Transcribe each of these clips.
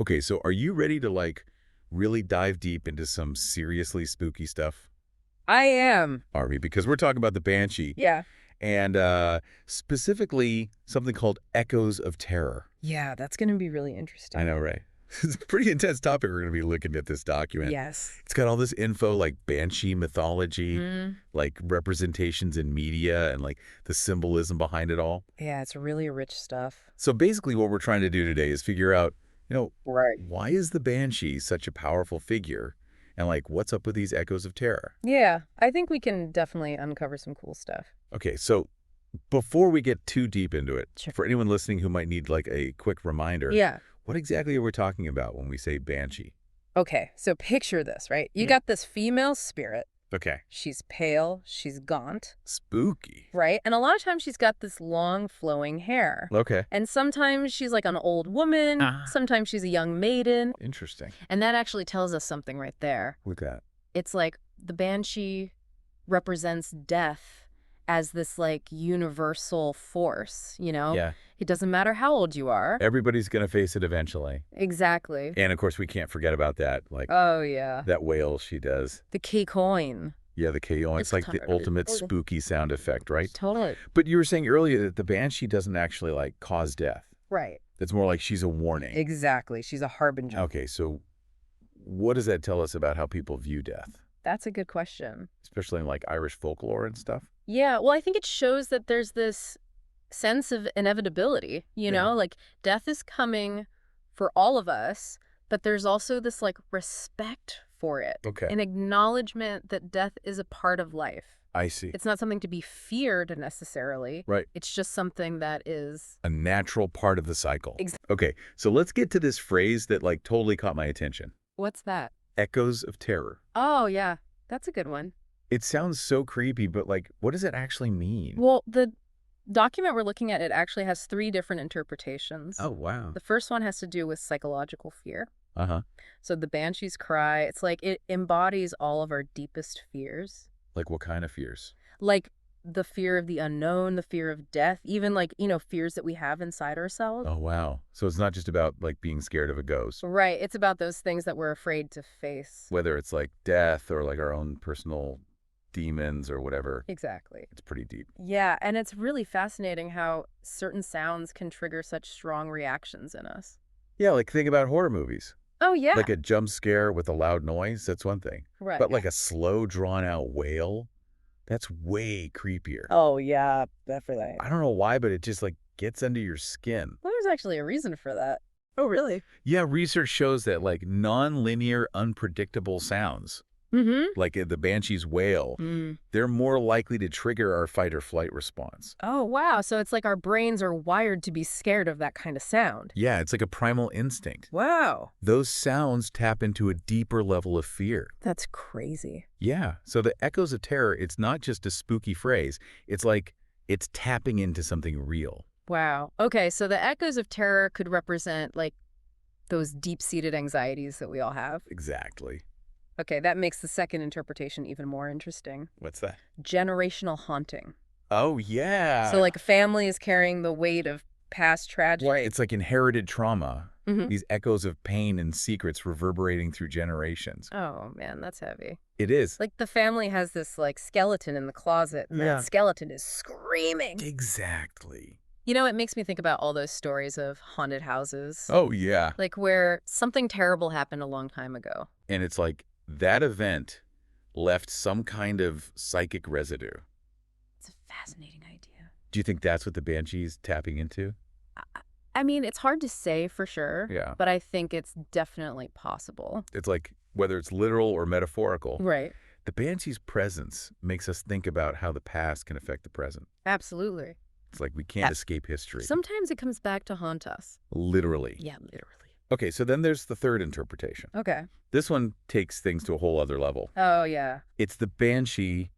Okay, so are you ready to, like, really dive deep into some seriously spooky stuff? I am. Are we? Because we're talking about the Banshee, Yeah. and specifically something called Echoes of Terror. Yeah, that's going to be really I interesting. know, right? It's a pretty intense topic we're going to be looking at this document. Yes. It's got all this info like Banshee mythology, Mm. like representations in media, and like the symbolism behind it all. Yeah, it's really rich stuff. So basically what we're trying to do today is figure out, Right. why is the Banshee such a powerful figure? And like, what's up with these echoes of terror? Yeah, I think we can definitely uncover some cool stuff. Okay, so before we get too deep into it, Sure. for anyone listening who might need like a quick reminder, Yeah. what exactly are we talking about when we say Banshee? Okay, so picture this, right? You Yeah. got this female spirit. Okay. She's pale, she's gaunt, Spooky. right? And a lot of times she's got this long flowing hair. Okay. And sometimes she's like an old woman, sometimes she's a young maiden. Interesting. And that actually tells us something right there. Look at that. It's like the banshee represents death as this like universal force, you know? Yeah. It doesn't matter how old you are. Everybody's going to face it eventually. Exactly. And of course, we can't forget about that, like Oh, yeah. that wail she does. The key coin. Yeah, the KO. It's like the ultimate spooky sound effect, right? Totally. But you were saying earlier that the Banshee doesn't actually like cause death. Right. It's more like she's a warning. Exactly. She's a harbinger. Okay, so what does that tell us about how people view death? That's a good question. Especially in like Irish folklore and stuff? Yeah, well, I think it shows that there's this sense of inevitability, you know? Like, death is coming for all of us, but there's also this, like, respect for it. Okay. An acknowledgement that death is a part of life. I see. It's not something to be feared necessarily. Right. It's just something that is A natural part of the cycle. Exactly. Okay, so let's get to this phrase that like totally caught my attention. What's that? Echoes of terror. Oh, yeah. That's a good one. It sounds so creepy, but like, what does it actually mean? Well, the document we're looking at, it actually has 3 different interpretations. Oh, wow. The first one has to do with psychological fear. Uh-huh. So the banshee's cry, it's like it embodies all of our deepest fears. Like what kind of fears? Like the fear of the unknown, the fear of death, even like, fears that we have inside ourselves. Oh, wow. So it's not just about like being scared of a ghost, Right. It's about those things that we're afraid to face. whether it's like death or like our own personal demons or whatever. Exactly. It's pretty deep. Yeah, and it's really fascinating how certain sounds can trigger such strong reactions in us. Yeah, like think about horror movies. Oh, yeah. Like a jump scare with a loud noise, that's one thing. Right. But like a slow, drawn-out wail, that's way creepier. Oh, yeah, definitely. I don't know why, but it just like gets under your skin. Well, there's actually a reason for that. Oh, really? Yeah, research shows that like non-linear, unpredictable sounds, Mm-hmm. like the Banshee's wail, they're more likely to trigger our fight or flight response. Oh, wow. So it's like our brains are wired to be scared of that kind of sound. Yeah, it's like a primal instinct. Wow. Those sounds tap into a deeper level of fear. That's crazy. Yeah, so the echoes of terror, it's not just a spooky phrase. It's like it's tapping into something real. Wow. Okay, so the echoes of terror could represent like those deep-seated anxieties that we all have. Exactly. Okay, that makes the second interpretation even more interesting. What's that? Generational haunting. Oh, yeah. So like a family is carrying the weight of past tragedy. Right. It's like inherited trauma. Mhm. These echoes of pain and secrets reverberating through generations. Oh, man, that's heavy. It is. Like the family has this like skeleton in the closet, and Yeah. that skeleton is screaming. Exactly. You know, it makes me think about all those stories of haunted houses. Oh, yeah. Like where something terrible happened a long time ago. And it's like that event left some kind of psychic residue. It's a fascinating idea. Do you think that's what the Banshee's tapping into? I mean, it's hard to say for sure. Yeah. But I think it's definitely possible. It's like whether it's literal or metaphorical, Right. the Banshee's presence makes us think about how the past can affect the present. Absolutely. It's like we can't escape history. Sometimes it comes back to haunt us. Literally. Yeah, literally. Okay, so then there's the third interpretation. Okay. This one takes things to a whole other level. Oh, yeah. It's the Banshee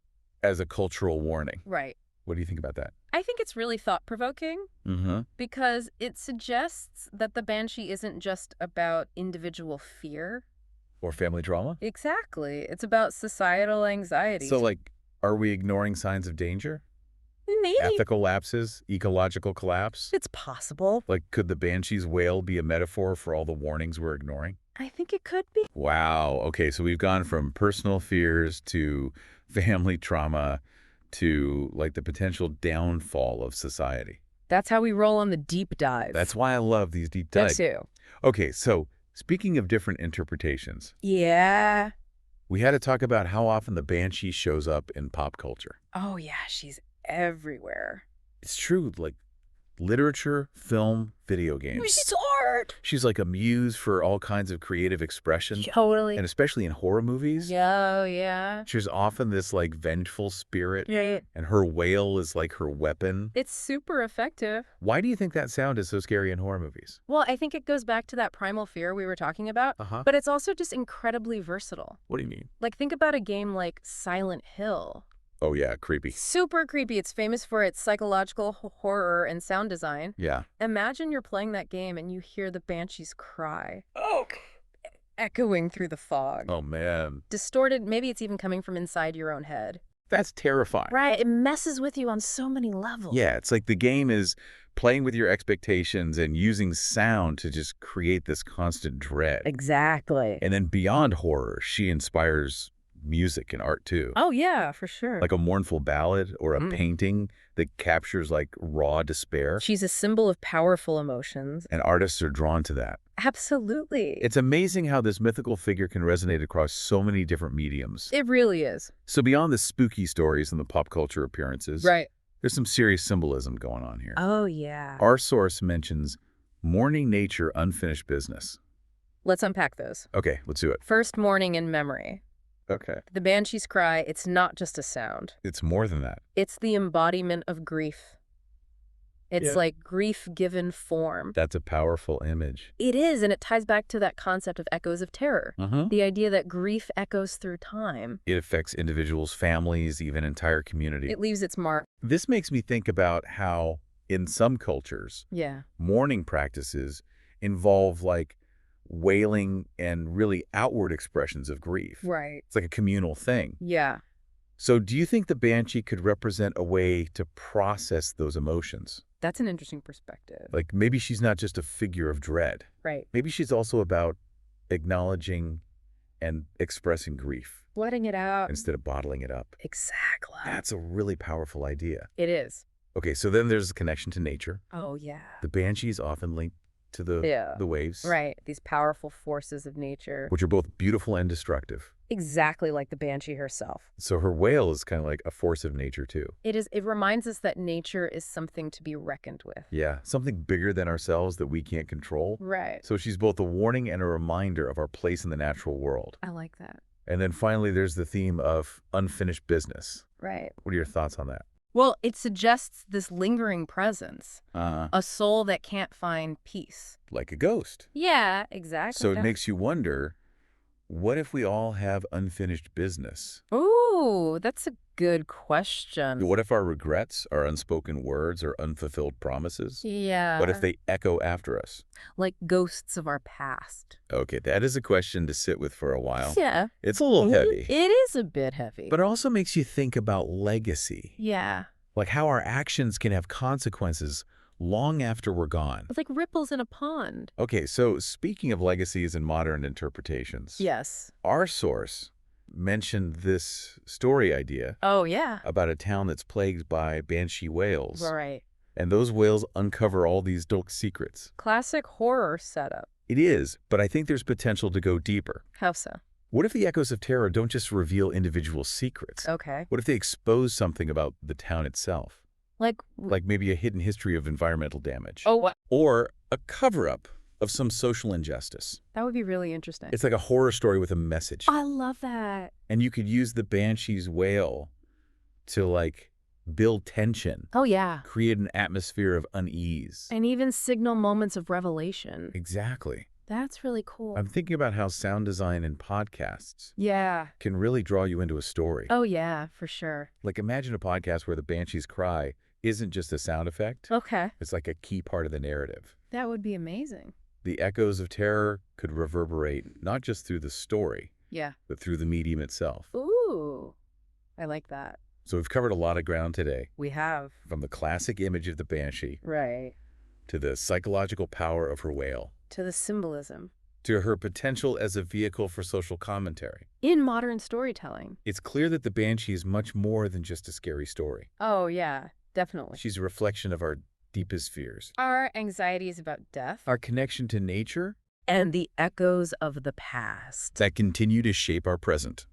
as a cultural warning. Right. What do you think about that? I think it's really thought-provoking Mm-hmm. because it suggests that the banshee isn't just about individual fear. Or family drama? Exactly. It's about societal anxiety. So, like, are we ignoring signs of danger? Maybe. Ethical lapses? Ecological collapse? It's possible. Like, could the Banshee's wail be a metaphor for all the warnings we're ignoring? I think it could be. Wow. Okay, so we've gone from personal fears to family trauma to, like, the potential downfall of society. That's how we roll on the deep dive. That's why I love these deep Me dives. too. Okay, so speaking of different interpretations, Yeah. we had to talk about how often the Banshee shows up in pop culture. Oh, yeah, she's everywhere. It's true, like literature, film, video games. She's art. She's like a muse for all kinds of creative expression, Totally. and especially in horror movies. Oh, yeah. She's often this like vengeful spirit, Yeah. and her wail is like her weapon. It's super effective. Why do you think that sound is so scary in horror movies? Well, I think it goes back to that primal fear we were talking about, Uh-huh. but it's also just incredibly versatile. What do you mean? Like, think about a game like Silent Hill. Oh yeah, creepy. Super creepy. It's famous for its psychological horror and sound design. Yeah. Imagine you're playing that game and you hear the Banshee's cry. Oh. Echoing through the fog. Oh man. Distorted, maybe it's even coming from inside your own head. That's terrifying. Right, it messes with you on so many levels. Yeah, it's like the game is playing with your expectations and using sound to just create this constant dread. Exactly. And then beyond horror, she inspires music and art too. Oh, yeah, for sure. Like a mournful ballad or a painting that captures like raw despair. She's a symbol of powerful emotions. And artists are drawn to that. Absolutely. It's amazing how this mythical figure can resonate across so many different mediums. It really is. So beyond the spooky stories and the pop culture appearances, Right. there's some serious symbolism going on here. Oh, yeah. Our source mentions mourning nature, unfinished business. Let's unpack those. Okay, let's do it. First, mourning in memory. Okay. The Banshee's cry, it's not just a sound. It's more than that. It's the embodiment of grief. It's Yeah. like grief given form. That's a powerful image. It is, and it ties back to that concept of echoes of terror. Uh-huh. The idea that grief echoes through time. It affects individuals, families, even entire community. It leaves its mark. This makes me think about how, in some cultures, Yeah. mourning practices involve like wailing and really outward expressions of grief. Right. It's like a communal thing. Yeah. So do you think the Banshee could represent a way to process those emotions? That's an interesting perspective. Like maybe she's not just a figure of dread. Right. Maybe she's also about acknowledging and expressing grief Letting it out. instead of bottling it up. Exactly. That's a really powerful idea. It is. Okay, so then there's a connection to nature. Oh, yeah. The Banshee is often linked to the waves, Right. These powerful forces of nature. which are both beautiful and destructive. Exactly like the Banshee herself. So her wail is kind of like a force of nature too. It is. It reminds us that nature is something to be reckoned with. Yeah, something bigger than ourselves that we can't control. Right. So she's both a warning and a reminder of our place in the natural world. I like that. And then finally, there's the theme of unfinished business. Right. What are your thoughts on that? Well, it suggests this lingering presence, Uh-huh. a soul that can't find peace. Like a ghost. Yeah, exactly. So it makes you wonder, what if we all have unfinished business? Ooh, that's a good question. What if our regrets are unspoken words or unfulfilled promises? Yeah. What if they echo after us? Like ghosts of our past. Okay, that is a question to sit with for a while. Yeah. It's a little heavy, It is a bit heavy. but it also makes you think about legacy, yeah. like how our actions can have consequences long after we're gone. It's like ripples in a pond. Okay, so speaking of legacies and modern interpretations, Yes. our source mentioned this story idea Oh, yeah. about a town that's plagued by banshee wails. Right. And those wails uncover all these dark secrets. Classic horror setup. It is, but I think there's potential to go deeper. How so? What if the echoes of terror don't just reveal individual secrets? Okay. What if they expose something about the town itself? Like maybe a hidden history of environmental damage. Oh, what? Or a cover-up of some social injustice. That would be really interesting. It's like a horror story with a message. I love that. And you could use the Banshee's wail to like build tension, Oh, yeah. create an atmosphere of unease. And even signal moments of revelation. Exactly. That's really cool. I'm thinking about how sound design in podcasts Yeah. can really draw you into a story. Oh, yeah, for sure. Like imagine a podcast where the Banshee's cry isn't just a sound effect. Okay. It's like a key part of the narrative. That would be amazing. The echoes of terror could reverberate not just through the story, Yeah. but through the medium itself. Ooh. I like that. So we've covered a lot of ground today, We have. from the classic image of the Banshee Right. to the psychological power of her wail, To the symbolism. to her potential as a vehicle for social commentary. In modern storytelling. It's clear that the Banshee is much more than just a scary story. Oh, yeah, definitely. She's a reflection of our deepest fears, Our anxieties about death. our connection to nature And the echoes of the past. that continue to shape our present.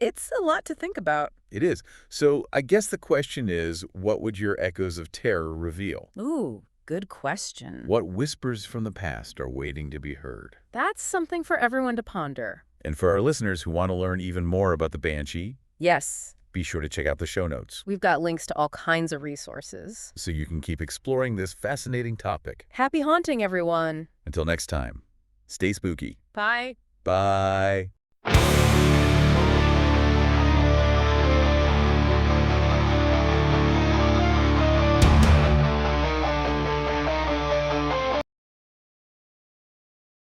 It's a lot to think about. It is. So I guess the question is, what would your echoes of terror reveal? Ooh, good question. What whispers from the past are waiting to be heard? That's something for everyone to ponder. And for our listeners who want to learn even more about the Banshee, Yes, be sure to check out the show notes we've got links to all kinds of resources. so you can keep exploring this fascinating topic. Happy haunting, everyone. Until next time, stay spooky. Bye. Bye.